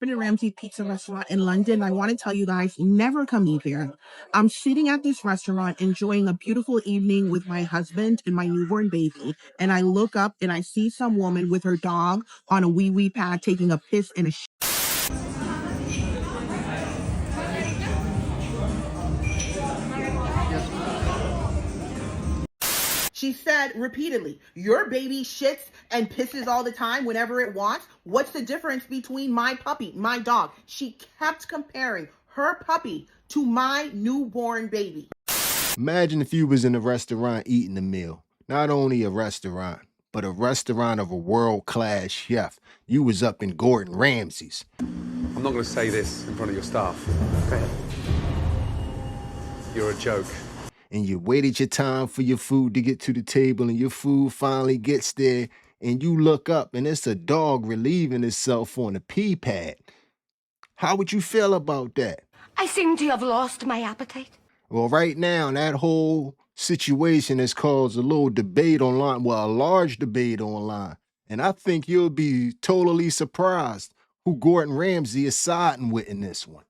Been a Ramsay pizza restaurant in London. I want to tell you guys, never come eat there. I'm sitting at this restaurant enjoying a beautiful evening with my husband and my newborn baby, and I look up and I see some woman with her dog on a wee-wee pad taking a piss in a She said repeatedly, your baby shits and pisses all the time whenever it wants. What's the difference between my puppy, my dog? She kept comparing her puppy to my newborn baby. Imagine if you was in a restaurant eating a meal. Not only a restaurant, but a restaurant of a world-class chef. You was up in Gordon Ramsay's. I'm not going to say this in front of your staff. Okay. You're a joke. And you waited your time for your food to get to the table, and your food finally gets there, and you look up and it's a dog relieving itself on a pee pad. How would you feel about that? I seem to have lost my appetite. Well, right now, that whole situation has caused a little debate online, well, a large debate online. And I think you'll be totally surprised who Gordon Ramsay is siding with in this one.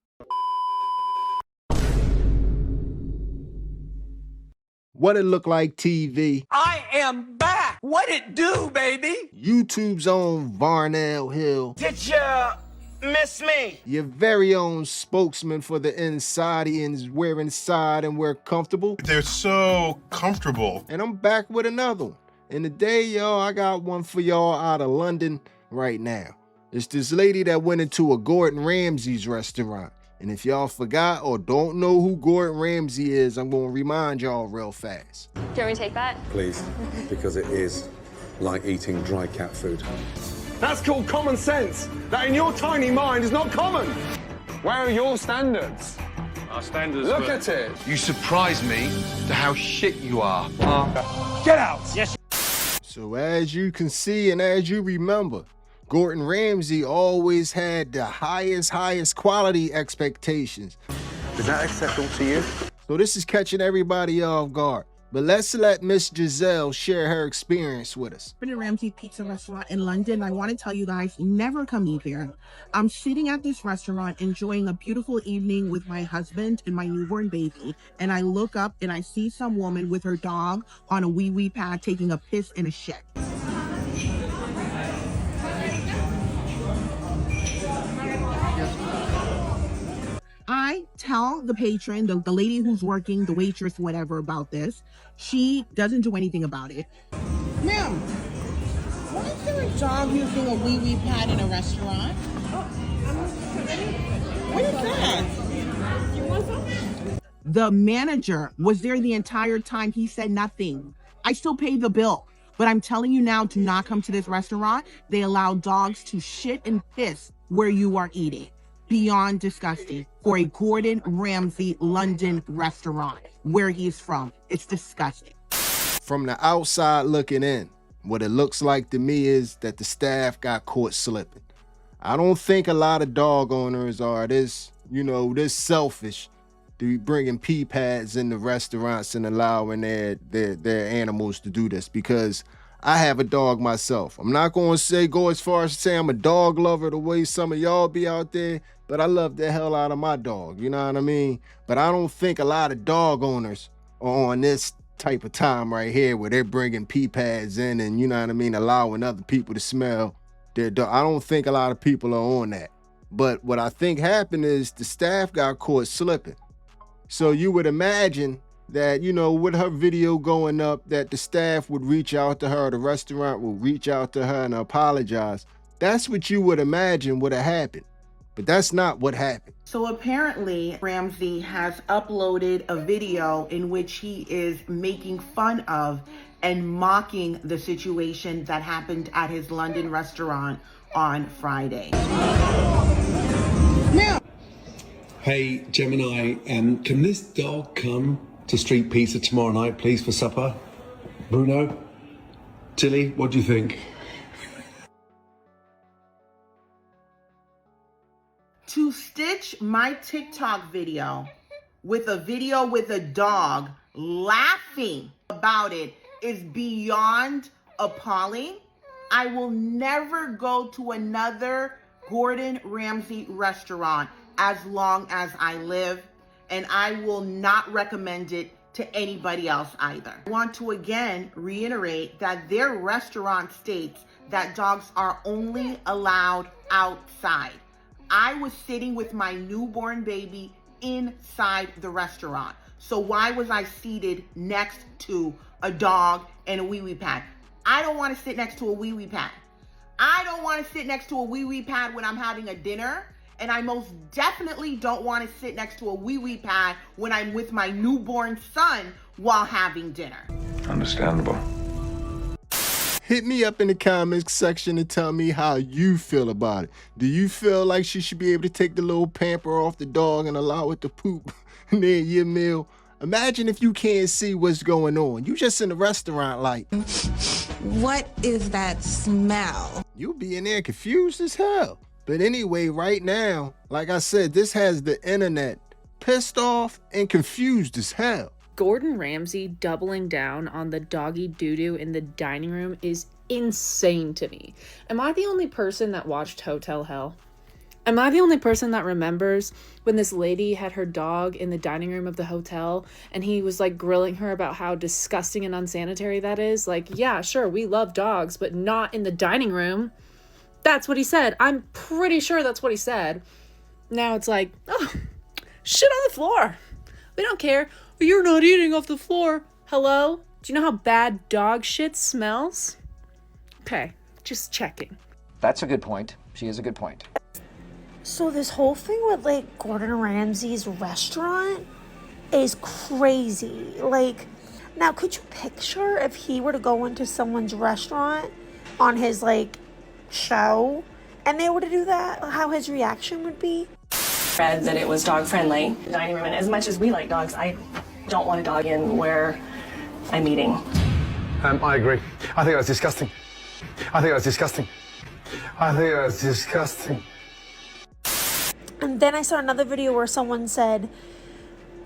What it look like, TV? I am back! What it do, baby? YouTube's own Varnell Hill. Did ya miss me? Your very own spokesman for the Insidians, wear inside and wear comfortable. They're so comfortable. And I'm back with another one. And today, y'all, I got one for y'all out of London right now. It's this lady that went into a Gordon Ramsay's restaurant. And if y'all forgot or don't know who Gordon Ramsay is, I'm gonna remind y'all real fast. Do you want me to take that? Please, because it is like eating dry cat food. That's called common sense. That in your tiny mind is not common. Where are your standards? Our standards. Look at it. You surprise me to how shit you are. Get out. Yes. So as you can see and as you remember, Gordon Ramsay always had the highest quality expectations. Is that acceptable to you? So this is catching everybody off guard. But let's let Miss Giselle share her experience with us. Been a Ramsay pizza restaurant in London. I want to tell you guys, never come eat there. I'm sitting at this restaurant enjoying a beautiful evening with my husband and my newborn baby, and I look up and I see some woman with her dog on a wee-wee pad taking a piss in a shit. I tell the patron, the lady who's working, the waitress, whatever, about this. She doesn't do anything about it. Ma'am, why is there a dog using a wee-wee pad in a restaurant? What is that? You want some? The manager was there the entire time. He said nothing. I still paid the bill. But I'm telling you now, do not come to this restaurant. They allow dogs to shit and piss where you are eating. Beyond disgusting for a Gordon Ramsay London restaurant where he's from. It's disgusting. From the outside looking in, what it looks like to me is that the staff got caught slipping. I don't think a lot of dog owners are this selfish to be bringing pee pads in the restaurants and allowing their animals to do this, because I have a dog myself. I'm not going to go as far as to say I'm a dog lover the way some of y'all be out there, but I love the hell out of my dog, you know what I mean? But I don't think a lot of dog owners are on this type of time right here where they're bringing pee pads in and, you know what I mean, allowing other people to smell their dog. I don't think a lot of people are on that. But what I think happened is the staff got caught slipping. So you would imagine that, with her video going up, that the staff would reach out to her, the restaurant will reach out to her and apologize. That's what you would imagine would have happened. But that's not what happened. So apparently Ramsay has uploaded a video in which he is making fun of and mocking the situation that happened at his London restaurant on Friday. Now, hey, Gemini, can this dog come to Street Pizza tomorrow night, please, for supper? Bruno? Tilly, what do you think? to stitch my TikTok video with a dog laughing about it is beyond appalling. I will never go to another Gordon Ramsay restaurant as long as I live, and I will not recommend it to anybody else either. I want to again reiterate that their restaurant states that dogs are only allowed outside. I was sitting with my newborn baby inside the restaurant. So why was I seated next to a dog and a wee-wee pad? I don't want to sit next to a wee-wee pad. I don't want to sit next to a wee-wee pad when I'm having a dinner. And I most definitely don't want to sit next to a wee-wee pad when I'm with my newborn son while having dinner. Understandable. Hit me up in the comments section and tell me how you feel about it. Do you feel like she should be able to take the little pamper off the dog and allow it to poop near your meal? Imagine if you can't see what's going on. You just in the restaurant like, what is that smell? You'll be in there confused as hell. But anyway, right now, like I said, this has the internet pissed off and confused as hell. Gordon Ramsay doubling down on the doggy doo-doo in the dining room is insane to me. Am I the only person that watched Hotel Hell? Am I the only person that remembers when this lady had her dog in the dining room of the hotel and he was like grilling her about how disgusting and unsanitary that is? Like, yeah, sure, we love dogs, but not in the dining room. That's what he said. I'm pretty sure that's what he said. Now it's like, oh, shit on the floor. We don't care. You're not eating off the floor. Hello? Do you know how bad dog shit smells? Okay, just checking. That's a good point. She is a good point. So this whole thing with like Gordon Ramsay's restaurant is crazy. Like, now could you picture if he were to go into someone's restaurant on his like show and they were to do that, how his reaction would be? Read that it was dog friendly dining room, and as much as we like dogs, I don't want a dog in where I'm eating. I agree. I think that's disgusting. I think that's disgusting. I think that's disgusting. And then I saw another video where someone said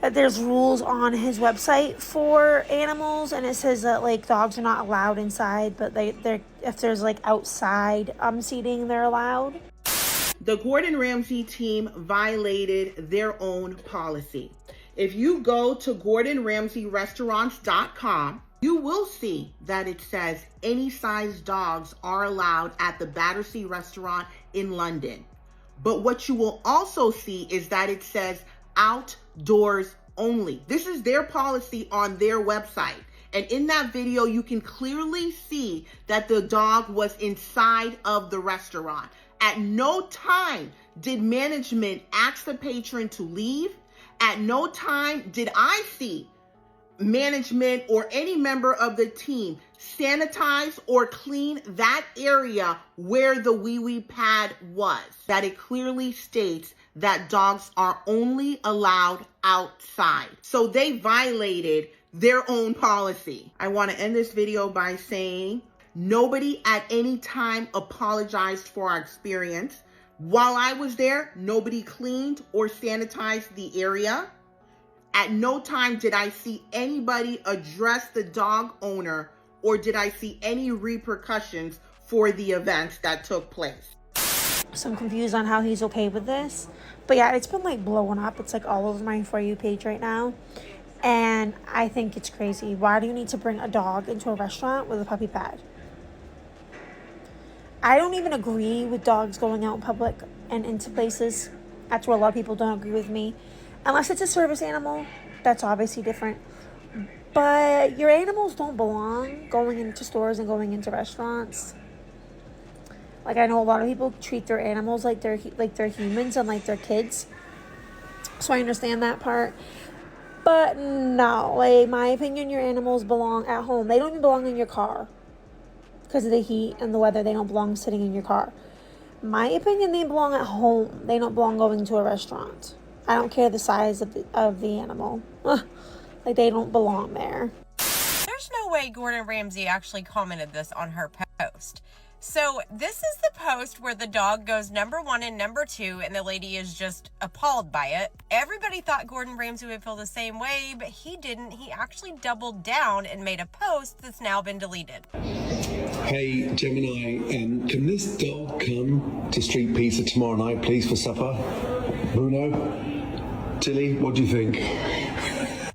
that there's rules on his website for animals, and it says that like dogs are not allowed inside, but they're if there's like outside seating, they're allowed. The Gordon Ramsay team violated their own policy. If you go to GordonRamsayRestaurants.com, you will see that it says any size dogs are allowed at the Battersea restaurant in London. But what you will also see is that it says outdoors only. This is their policy on their website. And in that video, you can clearly see that the dog was inside of the restaurant. At no time did management ask the patron to leave. At no time did I see management or any member of the team sanitize or clean that area where the wee-wee pad was. That it clearly states that dogs are only allowed outside. So they violated their own policy. I want to end this video by saying nobody at any time apologized for our experience. While I was there, nobody cleaned or sanitized the area. At no time did I see anybody address the dog owner or did I see any repercussions for the events that took place. So I'm confused on how he's okay with this. But yeah, it's been like blowing up. It's like all over my For You page right now. And I think it's crazy. Why do you need to bring a dog into a restaurant with a puppy pad? I don't even agree with dogs going out in public and into places. That's where a lot of people don't agree with me. Unless it's a service animal, that's obviously different. But your animals don't belong going into stores and going into restaurants. Like, I know a lot of people treat their animals like they're humans and like they're kids. So I understand that part. But no, like, in my opinion, your animals belong at home. They don't even belong in your car. Because of the heat and the weather, they don't belong sitting in your car. My opinion, they belong at home. They don't belong going to a restaurant. I don't care the size of the animal. Like, they don't belong there. There's no way Gordon Ramsay actually commented this on her post. So this is the post where the dog goes number 1 and number 2, and the lady is just appalled by it. Everybody thought Gordon Ramsay would feel the same way, but he didn't. He actually doubled down and made a post that's now been deleted. Hey, Gemini, can this dog come to Street Pizza tomorrow night, please, for supper? Bruno? Tilly, what do you think?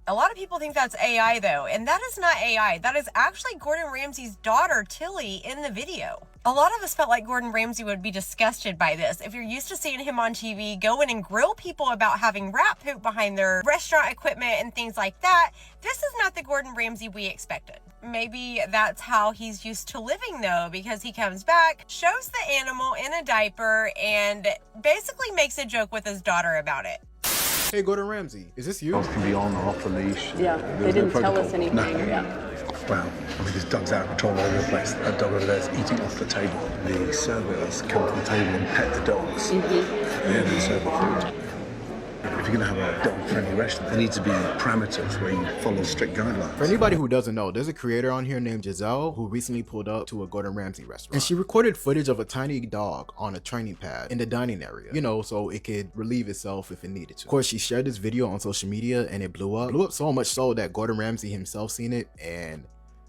A lot of people think that's AI though, and that is not AI. That is actually Gordon Ramsay's daughter, Tilly, in the video. A lot of us felt like Gordon Ramsay would be disgusted by this. If you're used to seeing him on TV go in and grill people about having rat poop behind their restaurant equipment and things like that, this is not the Gordon Ramsay we expected. Maybe that's how he's used to living though, because he comes back, shows the animal in a diaper, and basically makes a joke with his daughter about it. Hey, Gordon Ramsay, is this you? Dogs can be on or off the leash. Yeah, they didn't tell us anything. No. Yeah. Well, I mean, this dog's out of control all over the place. That dog over there is eating off the table. The servers come to the table and pet the dogs. Yeah, they serve the food. If you're going to have a dog-friendly restaurant, there needs to be parameters where you follow strict guidelines. For anybody who doesn't know, there's a creator on here named Giselle who recently pulled up to a Gordon Ramsay restaurant. And she recorded footage of a tiny dog on a training pad in the dining area, you know, so it could relieve itself if it needed to. Of course, she shared this video on social media and it blew up. Blew up so much so that Gordon Ramsay himself seen it, and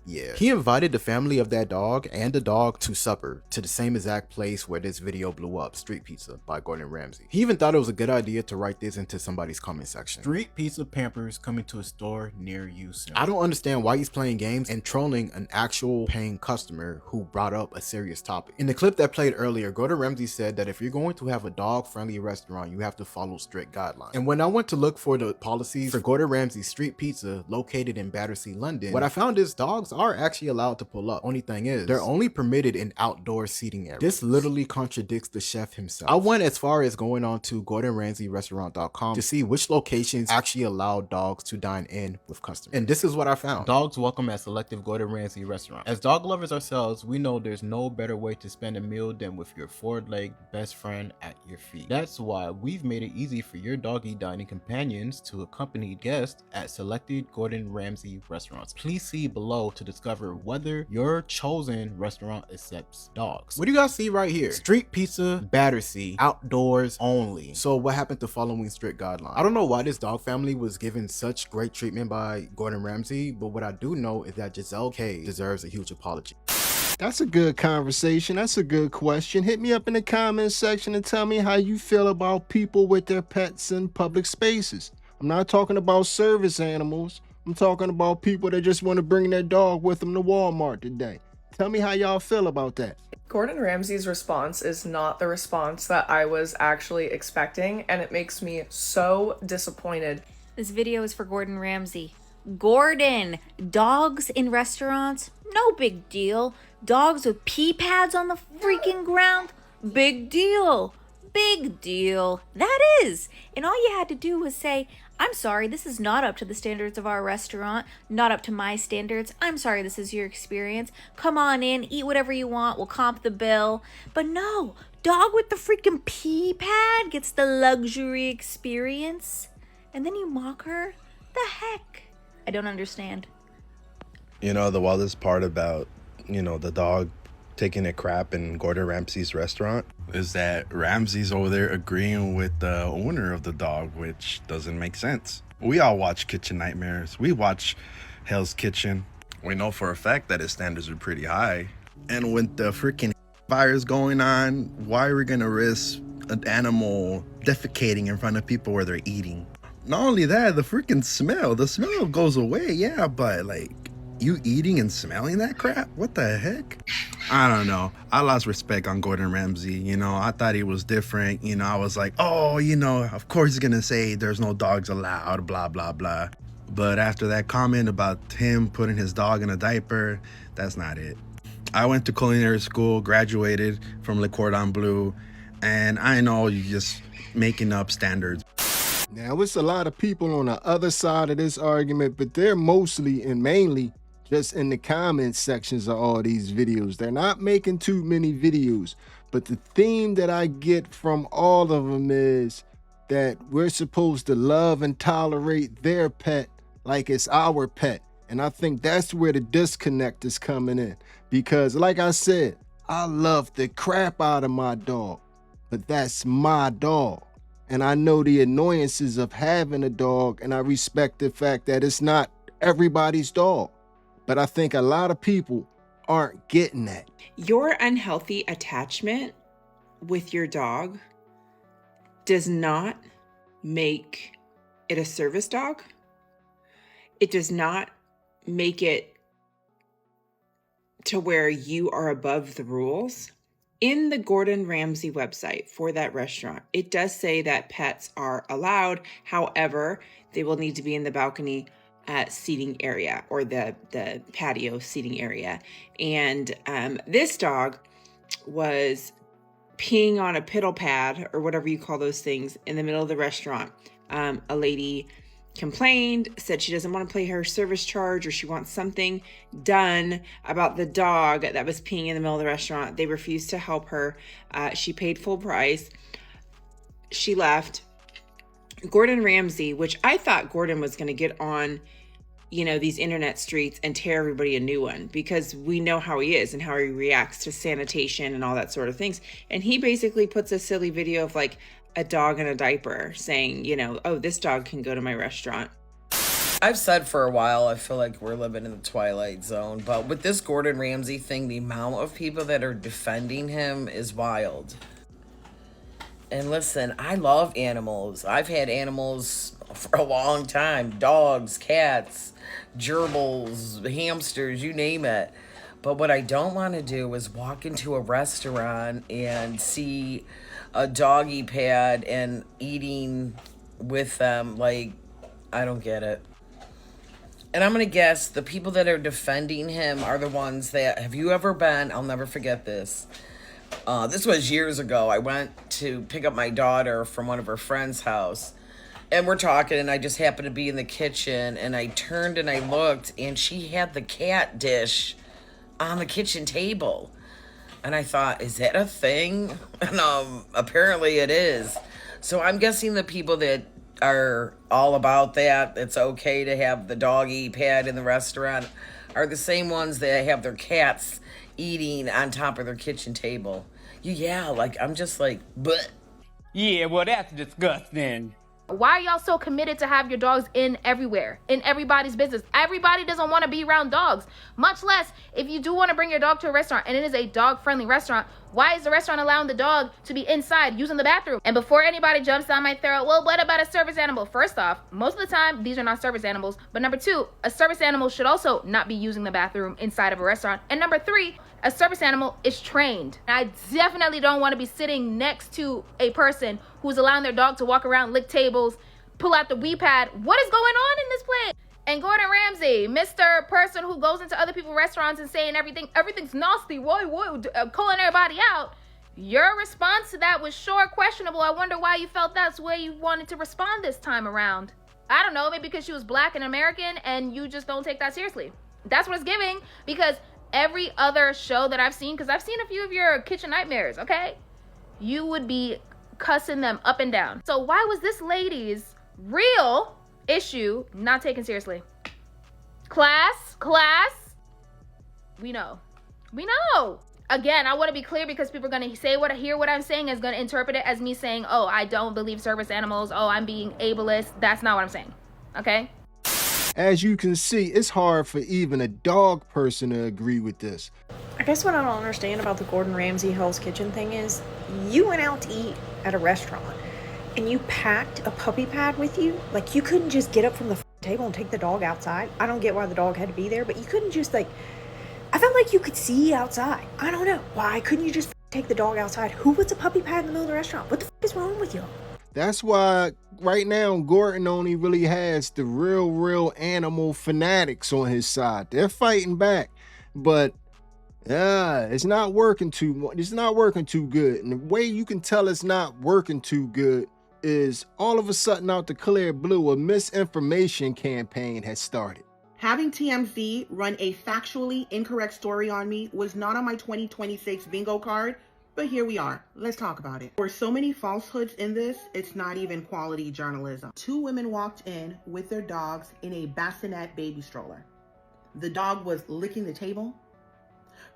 yeah, he invited the family of that dog and the dog to supper to the same exact place where this video blew up, Street Pizza by Gordon Ramsay. He even thought it was a good idea to write this into somebody's comment section. Street Pizza Pampers coming to a store near you soon. I don't understand why he's playing games and trolling an actual paying customer who brought up a serious topic. In the clip that played earlier, Gordon Ramsay said that if you're going to have a dog-friendly restaurant, you have to follow strict guidelines. And when I went to look for the policies for Gordon Ramsay's Street Pizza located in Battersea, London, what I found is dogs are actually allowed to pull up. Only thing is, they're only permitted in outdoor seating areas. This literally contradicts the chef himself. I went as far as going on to GordonRamsayRestaurant.com to see which locations actually allow dogs to dine in with customers. And this is what I found. Dogs welcome at selective Gordon Ramsay restaurant. As dog lovers ourselves, we know there's no better way to spend a meal than with your four-legged best friend at your feet. That's why we've made it easy for your doggy dining companions to accompany guests at selected Gordon Ramsay restaurants. Please see below to discover whether your chosen restaurant accepts dogs. What do you guys see right here? Street Pizza, Battersea, outdoors only. So what happened to following strict guidelines? I don't know why this dog family was given such great treatment by Gordon Ramsay, but what I do know is that Giselle K deserves a huge apology. That's a good conversation. That's a good question. Hit me up in the comment section and tell me how you feel about people with their pets in public spaces. I'm not talking about service animals. I'm talking about people that just want to bring their dog with them to Walmart today. Tell me how y'all feel about that. Gordon Ramsay's response is not the response that I was actually expecting, and it makes me so disappointed. This video is for Gordon Ramsay. Gordon, dogs in restaurants? No big deal. Dogs with pee pads on the freaking ground? Big deal. Big deal. That is. And all you had to do was say, I'm sorry, this is not up to the standards of our restaurant, not up to my standards. I'm sorry this is your experience. Come on in, eat whatever you want, we'll comp the bill. But no, dog with the freaking pee pad gets the luxury experience. And then you mock her? The heck? I don't understand. You know, the wildest part about, you know, the dog taking a crap in Gordon Ramsay's restaurant is that Ramsay's over there agreeing with the owner of the dog, which doesn't make sense. We all watch Kitchen Nightmares. We watch Hell's Kitchen. We know for a fact that his standards are pretty high. And with the freaking virus going on, why are we gonna risk an animal defecating in front of people where they're eating? Not only that, the freaking smell. The smell goes away, yeah, but like, you eating and smelling that crap? What the heck? I don't know. I lost respect on Gordon Ramsay. You know, I thought he was different. You know, I was like, oh, you know, of course he's gonna say there's no dogs allowed, blah, blah, blah. But after that comment about him putting his dog in a diaper, that's not it. I went to culinary school, graduated from Le Cordon Bleu, and I know you're just making up standards. Now, it's a lot of people on the other side of this argument, but they're mostly and mainly just in the comment sections of all these videos. They're not making too many videos, but the theme that I get from all of them is that we're supposed to love and tolerate their pet like it's our pet. And I think that's where the disconnect is coming in, because like I said, I love the crap out of my dog, but that's my dog. And I know the annoyances of having a dog, and I respect the fact that it's not everybody's dog. But I think a lot of people aren't getting that. Your unhealthy attachment with your dog does not make it a service dog. It does not make it to where you are above the rules. In the Gordon Ramsay website for that restaurant, it does say that pets are allowed. However, they will need to be in the balcony seating area or the patio seating area. And this dog was peeing on a piddle pad or whatever you call those things in the middle of the restaurant. A lady complained, said she doesn't want to pay her service charge or she wants something done about the dog that was peeing in the middle of the restaurant. They refused to help her. She paid full price. She left. Gordon Ramsay, which I thought Gordon was going to get on, these internet streets and tear everybody a new one, because we know how he is and how he reacts to sanitation and all that sort of things. And he basically puts a silly video of like a dog in a diaper saying, oh, this dog can go to my restaurant. I've said for a while, I feel like we're living in the Twilight Zone, but with this Gordon Ramsay thing, the amount of people that are defending him is wild. And listen, I love animals. I've had animals for a long time. Dogs, cats, gerbils, hamsters, you name it. But what I don't want to do is walk into a restaurant and see a doggy pad and eating with them. Like, I don't get it. And I'm going to guess the people that are defending him are the ones that, have you ever been, I'll never forget this. This was years ago. I went to pick up my daughter from one of her friend's house. And we're talking, and I just happened to be in the kitchen. And I turned and I looked, and she had the cat dish on the kitchen table. And I thought, is that a thing? And apparently it is. So I'm guessing the people that are all about that, it's okay to have the doggy pad in the restaurant, are the same ones that have their cats eating on top of their kitchen table. I'm just like, bleh. Yeah, well, that's disgusting. Why are y'all so committed to have your dogs in everywhere, in everybody's business? Everybody doesn't want to be around dogs, much less if you do want to bring your dog to a restaurant and it is a dog-friendly restaurant. Why is the restaurant allowing the dog to be inside using the bathroom? And before anybody jumps down my throat, well, what about a service animal? First off, most of the time, these are not service animals. But number two, a service animal should also not be using the bathroom inside of a restaurant. And number three, a service animal is trained. I definitely don't want to be sitting next to a person who's allowing their dog to walk around, lick tables, pull out the wee pad. What is going on in this place? And Gordon Ramsay, Mr. Person who goes into other people's restaurants and saying everything's nasty, calling everybody out. Your response to that was sure questionable. I wonder why you felt that's the way you wanted to respond this time around. I don't know, maybe because she was black and American and you just don't take that seriously. That's what it's giving, because every other show that I've seen, because I've seen a few of your kitchen nightmares, okay? You would be cussing them up and down. So why was this lady's real issue not taken seriously? Class, we know. Again, I want to be clear, because people are going to hear what I'm saying is going to interpret it as me saying, oh, I don't believe service animals. Oh, I'm being ableist. That's not what I'm saying. Okay? As you can see, it's hard for even a dog person to agree with this. I guess what I don't understand about the Gordon Ramsay Hell's Kitchen thing is you went out to eat at a restaurant and you packed a puppy pad with you. Like, you couldn't just get up from the table and take the dog outside. I don't get why the dog had to be there, but you couldn't just I felt like you could see outside. I don't know. Why couldn't you just take the dog outside? Who puts a puppy pad in the middle of the restaurant? What the is wrong with y'all? That's why right now Gordon only really has the real animal fanatics on his side. They're fighting back, but it's not working too much. It's not working too good. And the way you can tell it's not working too good is all of a sudden, out the clear blue, a misinformation campaign has started. Having TMZ run a factually incorrect story on me was not on my 2026 bingo card, but here we are. Let's talk about it. There were so many falsehoods in this, it's not even quality journalism. 2 women walked in with their dogs in a bassinet baby stroller. The dog was licking the table.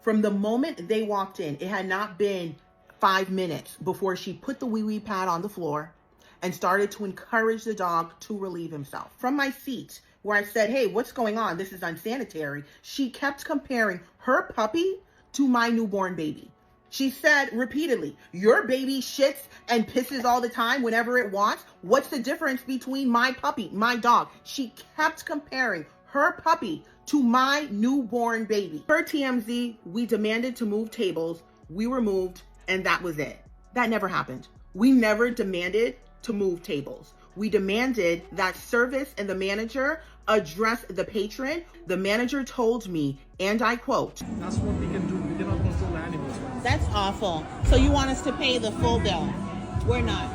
From the moment they walked in, it had not been 5 minutes before she put the wee-wee pad on the floor and started to encourage the dog to relieve himself. From my seat, where I said, hey, what's going on? This is unsanitary. She kept comparing her puppy to my newborn baby. She said repeatedly, your baby shits and pisses all the time whenever it wants. What's the difference between my puppy, my dog? She kept comparing her puppy to my newborn baby. Per TMZ, we demanded to move tables. We were moved, and that was it. That never happened. We never demanded to move tables. We demanded that service and the manager address the patron. The manager told me, and I quote, that's what we can do. We cannot control animals. That's awful. So you want us to pay the full bill? We're not.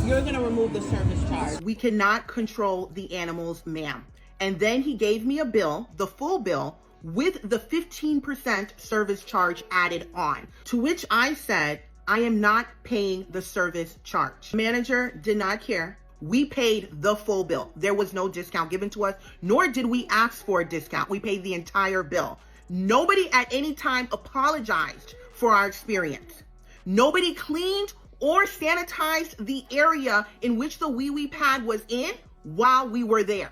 You're gonna remove the service charge. We cannot control the animals, ma'am. And then he gave me a bill, the full bill, with the 15% service charge added on, to which I said, I am not paying the service charge. The manager did not care. We paid the full bill. There was no discount given to us, nor did we ask for a discount. We paid the entire bill. Nobody at any time apologized for our experience. Nobody cleaned or sanitized the area in which the wee-wee pad was in while we were there.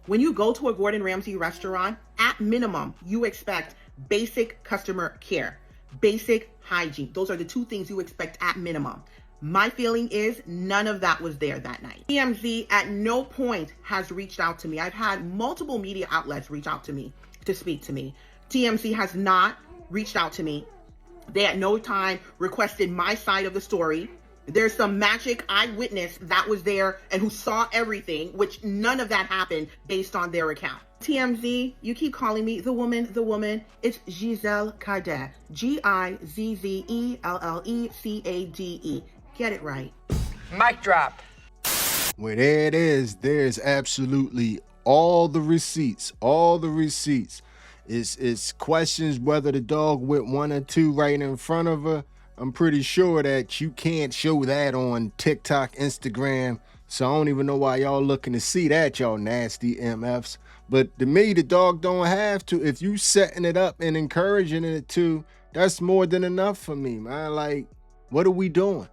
When you go to a Gordon Ramsay restaurant, at minimum, you expect basic customer care, basic hygiene. Those are the two things you expect at minimum. My feeling is none of that was there that night. TMZ at no point has reached out to me. I've had multiple media outlets reach out to me to speak to me. TMZ has not reached out to me. They at no time requested my side of the story. There's some magic eyewitness that was there and who saw everything, which none of that happened based on their account. TMZ, you keep calling me the woman. It's Giselle Cadet. Gizellecade. Get it right. Mic drop. Well, there it is. There's absolutely all the receipts. It's questions whether the dog went 1 or 2 right in front of her. I'm pretty sure that you can't show that on TikTok, Instagram. So I don't even know why y'all looking to see that, y'all nasty MFs. But to me, the dog don't have to. If you setting it up and encouraging it to, that's more than enough for me, man. Like, what are we doing?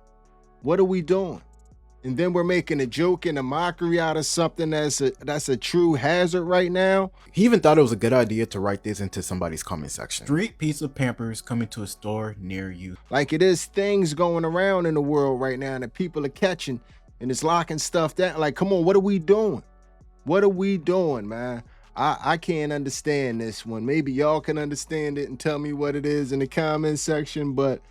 And then we're making a joke and a mockery out of something that's a true hazard right now. He even thought it was a good idea to write this into somebody's comment section. Street pizza Pampers coming to a store near you. Like, it is things going around in the world right now that people are catching, and it's locking stuff down. Like, come on, what are we doing? Man? I can't understand this one. Maybe y'all can understand it and tell me what it is in the comment section, but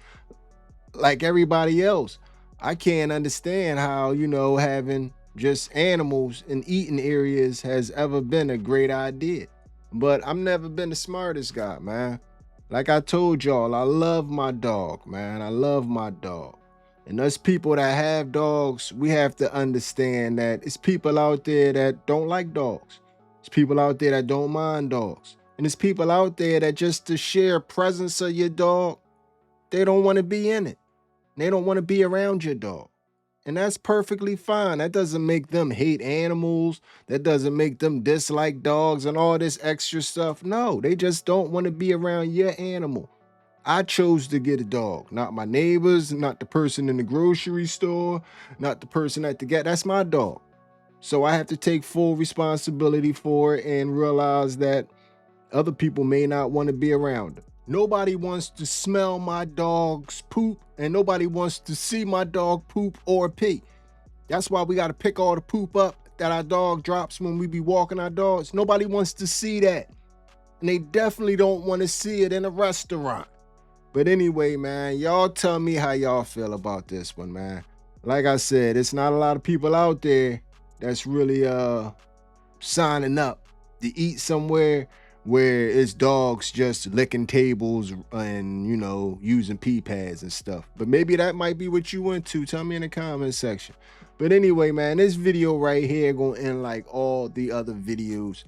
like everybody else, I can't understand how, having just animals in eating areas has ever been a great idea. But I've never been the smartest guy, man. Like I told y'all, I love my dog, man. I love my dog. And us people that have dogs, we have to understand that it's people out there that don't like dogs. It's people out there that don't mind dogs. And it's people out there that just to share presence of your dog, they don't want to be in it. They don't want to be around your dog. And that's perfectly fine. That doesn't make them hate animals. That doesn't make them dislike dogs and all this extra stuff. No, they just don't want to be around your animal. I chose to get a dog, not my neighbors, not the person in the grocery store, not the person at the gas. That's my dog. So I have to take full responsibility for it and realize that other people may not want to be around it. Nobody wants to smell my dog's poop, and nobody wants to see my dog poop or pee. That's why we got to pick all the poop up that our dog drops when we be walking our dogs. Nobody wants to see that. And they definitely don't want to see it in a restaurant. But anyway, man, y'all tell me how y'all feel about this one, man. Like I said, it's not a lot of people out there that's really signing up to eat somewhere where it's dogs just licking tables and, using pee pads and stuff. But maybe that might be what you went to. Tell me in the comment section. But anyway, man, this video right here gonna end like all the other videos.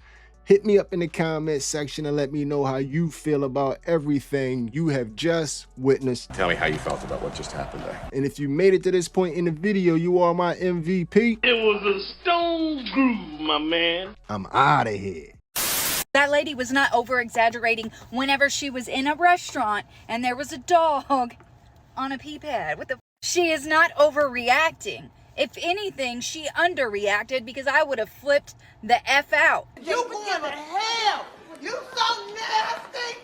Hit me up in the comment section and let me know how you feel about everything you have just witnessed. Tell me how you felt about what just happened there. And if you made it to this point in the video, you are my MVP. It was a stone groove, my man. I'm out of here. That lady was not over-exaggerating whenever she was in a restaurant and there was a dog on a pee pad. What the She is not overreacting. If anything, she underreacted because I would have flipped the F out. You going to hell! You so nasty!